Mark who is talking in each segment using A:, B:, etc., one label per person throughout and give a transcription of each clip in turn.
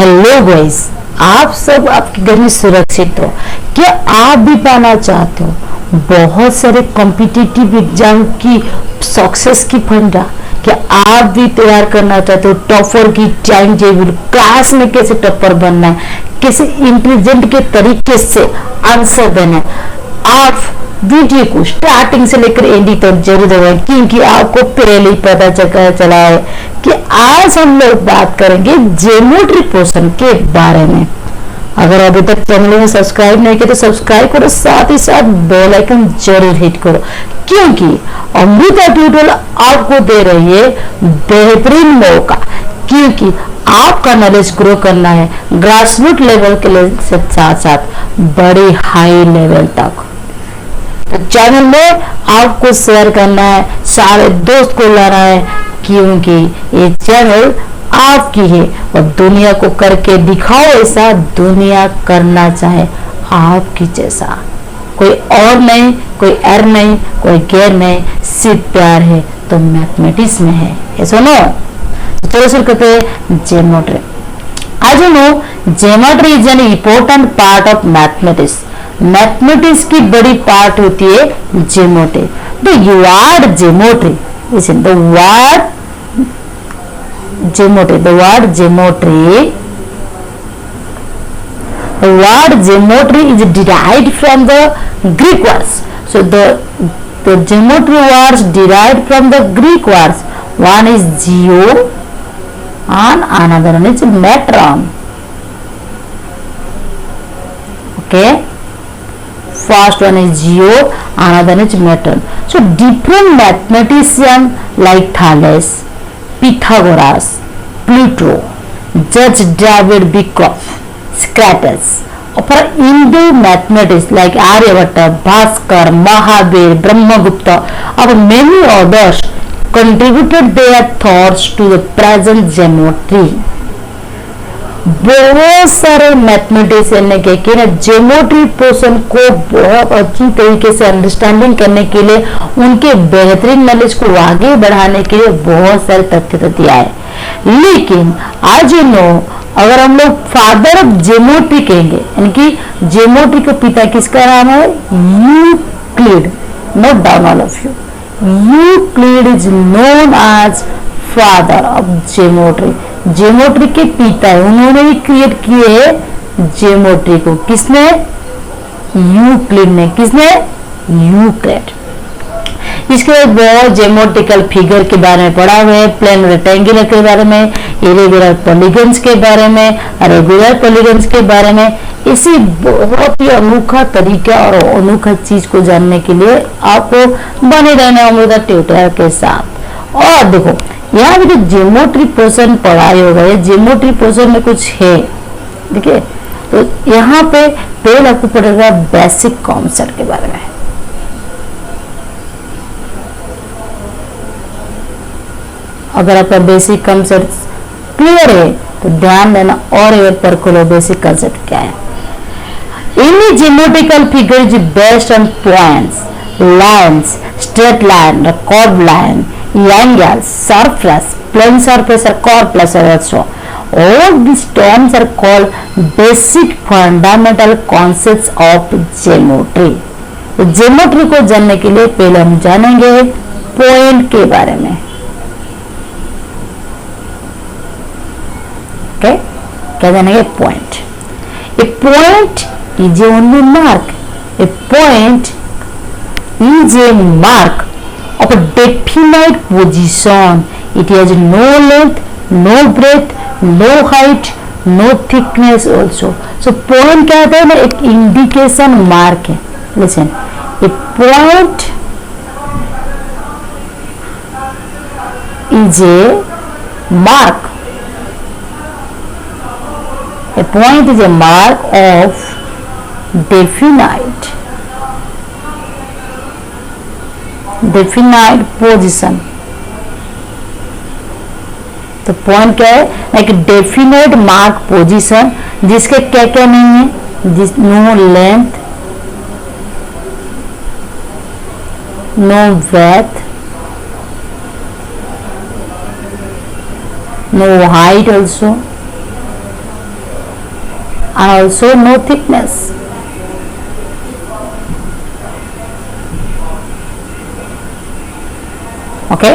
A: Hello guys, आप सब आपके घर में सुरक्षित हो। क्या आप भी पाना चाहते हो बहुत सारे कॉम्पिटिटिव एग्जाम की सक्सेस की फंडा? क्या आप भी तैयार करना चाहते हो टॉपर की टाइम टेबल, क्लास में कैसे टॉपर बनना है, कैसे इंटेलिजेंट के तरीके से आंसर देना है? आप वीडियो को स्टार्टिंग से लेकर एंडिंग तक जरूर देखें, क्योंकि आपको पहले ही पता चला है कि आज हम लोग बात करेंगे ज्योमेट्री पोर्शन के बारे में। अगर अभी तक चैनल में सब्सक्राइब नहीं किया तो सब्सक्राइब करो, साथ ही साथ बेल आइकन जरूर हिट करो, क्योंकि अमृता ट्यूटोरियल आपको दे रही है बेहतरीन मौका, क्योंकि आपका नॉलेज ग्रो करना है ग्रासरूट लेवल के साथ साथ बड़े हाई लेवल तक। तो चैनल में आपको शेयर करना है, सारे दोस्त को लाना है, क्योंकि ये चैनल आपकी है और दुनिया को करके दिखाओ ऐसा दुनिया करना चाहे आपकी जैसा। कोई और नहीं, कोई एर नहीं, कोई गैर नहीं, सिर्फ प्यार है तो मैथमेटिक्स में है। ये सुनो, चलो शुरू करते हैं ज्योमेट्री। आज know geometry is an important part of mathematics. Mathematics की बड़ी पार्ट होती है geometry. The word geometry is the word geometry, the word geometry is derived from the Greek words. So the geometry words derived from the Greek words. One is geo and another one is metron. Okay, first one is geo, another one is metron. So different mathematicians like Thales, Pythagoras, Plato, Judge David Bikoff, Socrates, or Hindu mathematics like Aryabhatta, Bhaskar, Mahavir, Brahmagupta, or many others contributed their thoughts to the present geometry. बहुत सारे mathematician ने क्या किया ना, geometry portion को बहुत अच्छी तरीके से अंडरस्टैंडिंग करने के लिए, उनके बेहतरीन नॉलेज को आगे बढ़ाने के लिए बहुत सारे तथ्य तो दिया है। लेकिन आज अगर हम लोग फादर ऑफ ज्योमेट्री कहेंगे, यानी कि ज्योमेट्री के पिता किसका नाम है? Euclid. Note down all of you, Euclid is known as father of geometry. Geometry के पिता है, उन्होंने ही क्रिएट किए ज्योमेट्री को। किसने? यूक्लिड ने। किसने? यूक्लिड। इसके बाद बहुत ज्योमेट्रिकल फिगर के बारे में पढ़ा हुआ है, प्लेन रेक्टेंगुलर के बारे में, इरेगुलर पॉलीगन्स के बारे में, रेगुलर पॉलीगन्स के बारे में। इसी बहुत ही अनोखा तरीका और अनोखा चीज को जानने के लिए आपको बने रहना अमृता ट्यूटोरियल के साथ। और देखो यहाँ भी जो ज्योमेट्री पोर्शन पढ़ाई होगा, ये ज्योमेट्री पोर्शन में कुछ है, देखिए। तो यहाँ पे पहले आपको पढ़ेगा बेसिक कॉन्सेप्ट के बारे में। अगर आपका बेसिक कॉन्सेप्ट क्लियर है तो ध्यान देना और एक पर खोलो बेसिक कॉन्सेप्ट क्या है। Any geometrical figure is based on points, lines, straight line, curved line, angles, surface, plane surface, or curved surface also. All these terms are called basic fundamental concepts of geometry. तो geometry को जानने के लिए पहले हम जानेंगे point के बारे में। ओके, क्या जानेंगे? Point. A point is only mark. A point is a mark of a definite position. It has no length, no breadth, no height, no thickness also. So point क्या होता है ना? एक इंडिकेशन मार्क है। Listen, a point is a mark. A point is a mark of definite position. तो point क्या है? एक डेफिनेट मार्क पोजिशन जिसके क्या क्या नहीं है, जिस no length, no breadth, no height also, and also no thickness. Okay,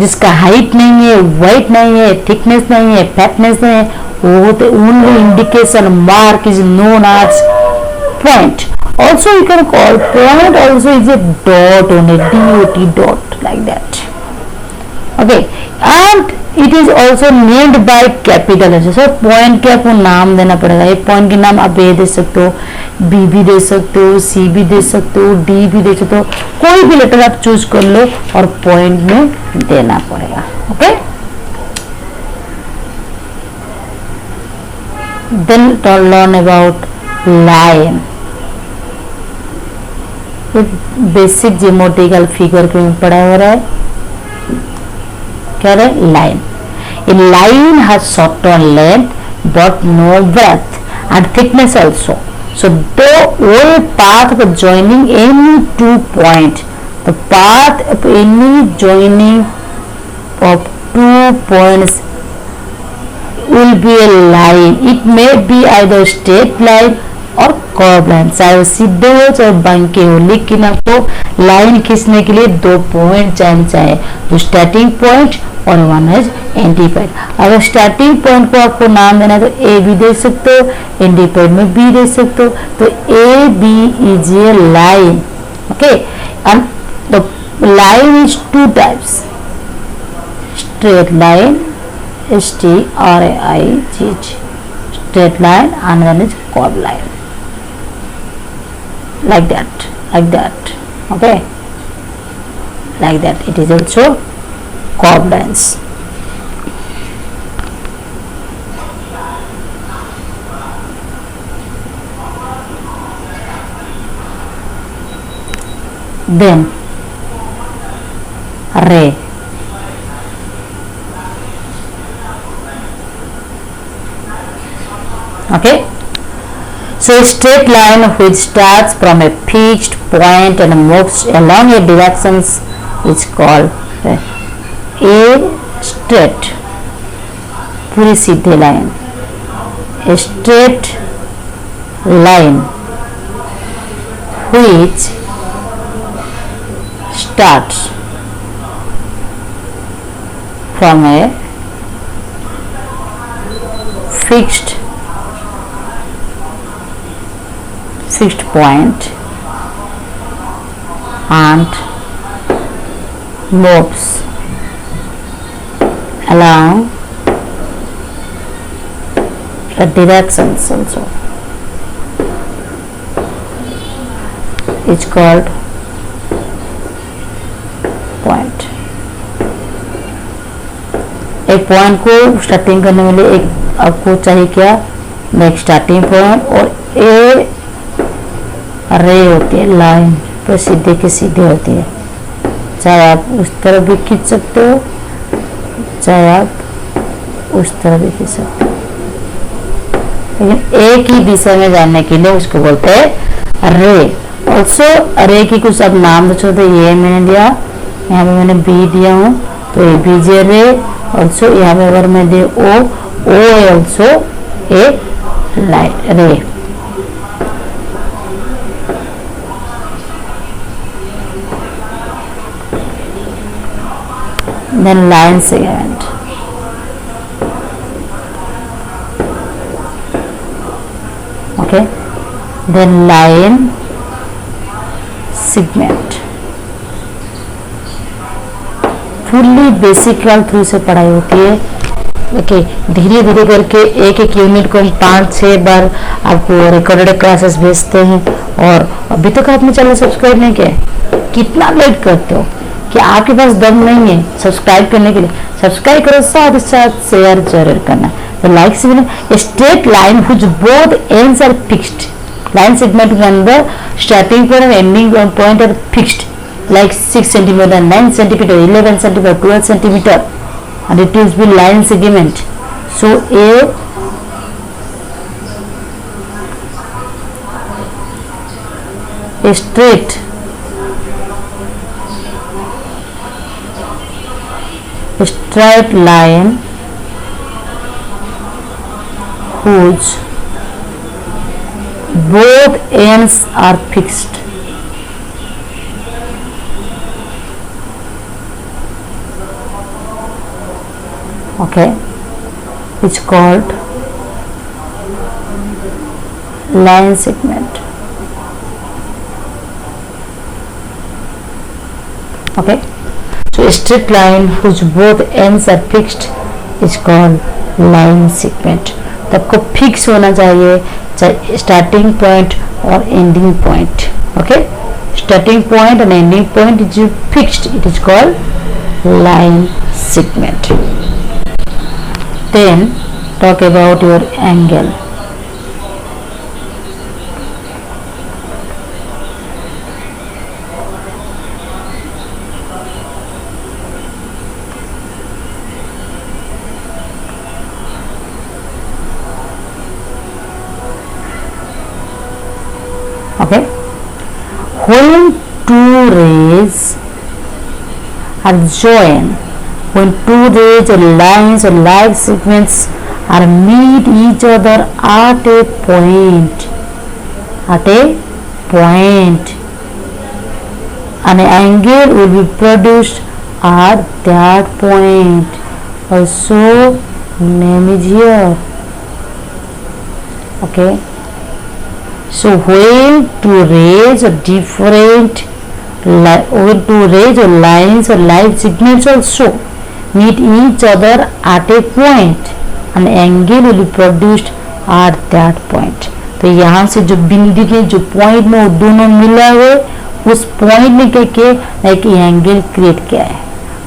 A: जिसका हाइट नहीं है, वेट नहीं है, थिकनेस नहीं है, फैटनेस नहीं है, वो होते only indication mark is known as point. Also you can call point also is a dot on a dot dot like that. Okay, and it is also named by capital letter. So point के आपको नाम देना पड़ेगा. एक point के नाम आप A दे सकते हो, B भी दे सकते हो, C भी दे सकते हो, D भी दे सकते हो, कोई भी लेटर आप चूज कर लो और point में देना पड़ेगा. Okay, then learn about line. Basic geometrical figure के में पढ़ा हो रहा है. क्या है? Line. A line has shorter length but no breadth and thickness also. So the whole path of joining any two point, the path of any joining of two points will be a line. It may be either straight line और curve line, चाहे वो सीधे हो चाहे बंके हो, लेकिन आपको line खींचने के लिए दो पॉइंट चाहिए, तो स्टार्टिंग पॉइंट और वन इज एंडी पॉइंट. अगर स्टार्टिंग पॉइंट को आपको नाम देना है तो ए भी दे सकते हो, एंडी पॉइंट में बी दे सकते हो. तो A B is a line. Okay, and the line is two types, straight line STRAIGH, straight line, and one is curved line, like that, okay, like that. It is also curved lines. Then ray. Okay, so a straight line which starts from a fixed point and moves along a directions is called a straight. पूरी सीधी line. A straight line which starts from a fixed point and moves along the directions also is called point. एक point को starting करने के लिए एक आपको चाहिए क्या? एक स्टार्टिंग पॉइंट और ए रे होती है, लाइन पर सीधे के सीधे होती है. चाहे आप उस तरफ भी खींच सकते हो, चाहे आप उस तरफ भी खींच सकते हो, लेकिन एक ही दिशा में जाने के लिए उसको बोलते हैं रे. ऑल्सो रे की कुछ अब नाम बच्चों तो ये मैंने दिया, यहाँ पे मैंने बी दिया हूँ तो ये बीजे रे. ऑल्सो यहाँ पे अगर मैं दे ओ है ऑल्सो ए लाइन रे. Then line segment. Okay, then line segment. Fully basic through से पढ़ाई होती है. ओके, धीरे धीरे करके एक एक यूनिट को हम 5-6 बार आपको रिकॉर्डेड क्लासेस भेजते हैं. और अभी तक आपने चैनल सब्सक्राइब नहीं किया, कितना लेट करते हो कि आपके पास दम नहीं है सब्सक्राइब करने के लिए. सब्सक्राइब करो, साथ ही साथ शेयर जरूर करना. तो like segment straight line which both ends are fixed. Line segment के अंदर स्टार्टिंग पॉइंट और ending point are fixed, like 6 centimetre, 9 centimetre, 11 centimetre, 12 centimetre, and it is be line segment. So a straight line whose both ends are fixed. Okay, it's called line segment. Okay, so a straight line whose both ends are fixed is called line segment. तो आपको fix होना चाहिए चाहे starting point और ending point. Okay, starting point and ending point is fixed. It is called line segment. Then talk about your angle. Okay, when two rays are joined, when two rays or lines or light segments are meet each other at a point, an angle will be produced at that point. Also, name is here. Okay. So when two rays or different when two rays or lines or light segments also meet each other at a point, an angle will be produced at that point. तो यहाँ से जो बिंदु के जो point में वो दोनों मिला हुए उस पॉइंट में क्या किया लाइक एंगल क्रिएट किया है.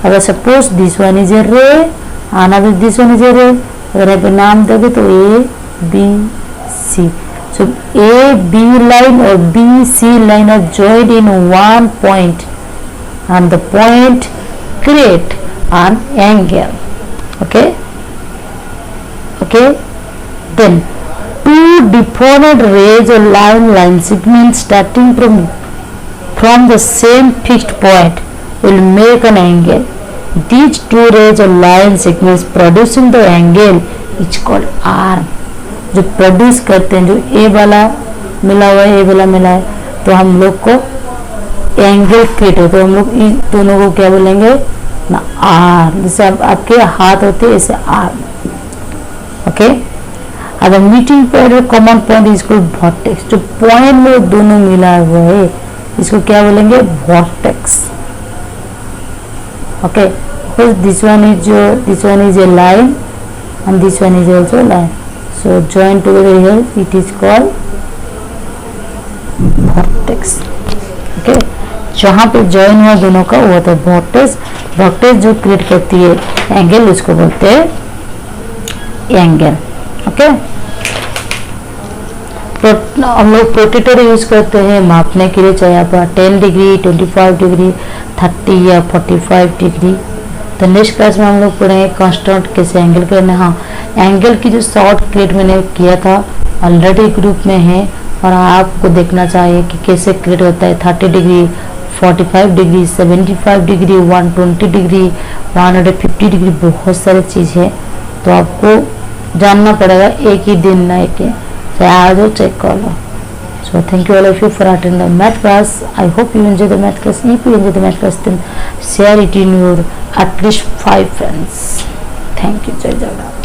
A: अगर suppose this one is a ray, another this one is a ray, अगर यहाँ पे नाम दोगे तो A B C. So A B line or B C line are joined in one point and the point create an angle. Okay. Then two different rays or line segments starting from the same fixed point will make an angle. These two rays or line segments producing the angle is called arm. जो produce करते हैं, जो ए वाला मिला हुआ है, ए वाला मिला है, तो हम लोग को एंगल क्रिएट होता है. हम लोग इन दोनों को क्या बोलेंगे ना, आर. जैसे आपके हाथ होते हैं ऐसे आर. ओके, अब मीटिंग पॉइंट और कॉमन पॉइंट इसको वॉर्टेक्स. जो पॉइंट में दोनों मिला हुआ है इसको क्या बोलेंगे, vortex. Okay, this one is a line and this one is also line. So join together here, it is called vortex. Okay, जहाँ पे join हुआ दोनों का वो होता है vortex. vortex जो create करती है angle उसको बोलते हैं angle. Okay, हम लोग प्रोटेक्टर यूज करते हैं मापने के लिए, चाहे आप 10 डिग्री 25 डिग्री 30 या 45 डिग्री. तो नेक्स्ट क्लास में हम लोग पढ़ेंगे कांस्टेंट कैसे एंगल करना. हाँ, एंगल की जो शॉर्ट क्रिएट मैंने किया था ऑलरेडी ग्रुप में है और आपको देखना चाहिए कि कैसे क्रिएट होता है. 30 degree 45 degree 75 degree 120 degree 150 degree, बहुत सारी चीज़ है. तो आपको जानना पड़ेगा, एक ही दिन ना एक चाहे आ जाओ चेक कर लो. So thank you all of you for attending the math class. I hope you enjoy the math class. If you enjoy the math class, then share it in your at least 5 friends. Thank you. Jai Jagannath.